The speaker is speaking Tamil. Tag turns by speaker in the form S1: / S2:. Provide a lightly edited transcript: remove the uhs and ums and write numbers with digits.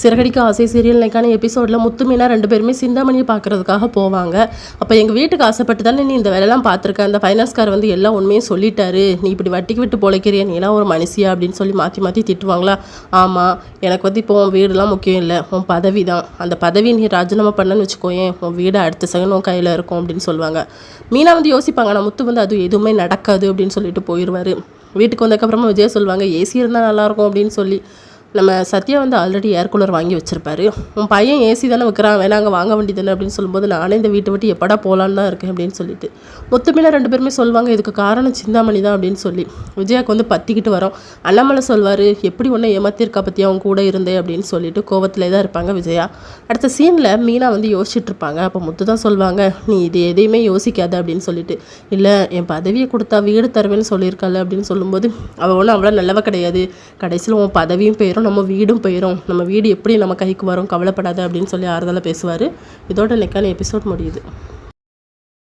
S1: சிறகடிக்க ஆசை சீரியல் இன்னைக்கான எபிசோடில் முத்து மீனா 2 பேருமே சிந்தாமணியை பார்க்கறதுக்காக போவாங்க. அப்போ எங்கள் வீட்டுக்கு ஆசைப்பட்டு தானே நீ இந்த வேலைலாம் பார்த்துருக்க, அந்த ஃபைனான்ஸ்கார் வந்து எல்லா உண்மையும் சொல்லிட்டாரு, நீ இப்படி வட்டிக்கு விட்டு பொழைக்கிறியா, நீலாம் ஒரு மனுஷியா அப்படின்னு சொல்லி மாற்றி மாற்றி திட்டுவாங்களா. ஆமாம், எனக்கு வந்து இப்போ உன் வீடுலாம் முக்கியம் இல்லை, உன் பதவி தான். அந்த பதவி நீ ராஜினாமா பண்ணன்னு வச்சுக்கோயேன், உன் வீடு அடுத்த செகண்ட் உன் கையில் இருக்கும் அப்படின்னு சொல்லுவாங்க. மீனா வந்து யோசிப்பாங்க, நான் முத்து வந்து அது எதுவுமே நடக்காது அப்படின்னு சொல்லிட்டு போயிடுவார். வீட்டுக்கு வந்ததுக்கப்புறமா விஜயா சொல்லுவாங்க, ஏசி இருந்தால் நல்லாயிருக்கும் அப்படின்னு சொல்லி. நம்ம சத்யா வந்து ஆல்ரெடி ஏர் கூலர் வாங்கி வச்சுருப்பாரு. உன் பையன் ஏசி தானே வைக்கிறான், வேணாங்க வாங்க வேண்டியதானே அப்படின்னு சொல்லும்போது, நானே இந்த வீட்டை விட்டு எப்படா போகலான்னு தான் இருக்கேன் அப்படின்னு சொல்லிட்டு மொத்தமே 2 பேருமே சொல்லுவாங்க, இதுக்கு காரணம் சிந்தாமணி தான் அப்படின்னு சொல்லி. விஜயாவுக்கு வந்து பற்றிக்கிட்டு வரோம். அண்ணாமலை சொல்வார், எப்படி ஒன்றை ஏமாத்திருக்கா பற்றி அவன் கூட இருந்தேன் அப்படின்னு சொல்லிட்டு கோவத்திலே தான் இருப்பாங்க விஜயா. அடுத்த சீனில் மீனா வந்து யோசிச்சுட்டு இருப்பாங்க. அப்போ முத்து தான் சொல்லுவாங்க, நீ இது எதையுமே யோசிக்காத அப்படின்னு சொல்லிட்டு. இல்லை, என் பதவியை கொடுத்தா வீடு தருவேன்னு சொல்லியிருக்காள் அப்படின்னு சொல்லும்போது, அவள் ஒன்றும் அவ்வளோ நல்லவ கிடையாது, கடைசியில் உன் பதவியும் போயிடும், நம்ம வீடும் போயிடும், நம்ம வீடு எப்படி நம்ம கைக்கு வரும், கவலைப்படாத அப்படின்னு சொல்லி ஆறுதலாக பேசுவார். இதோட இன்னைக்கான எபிசோட் முடியுது.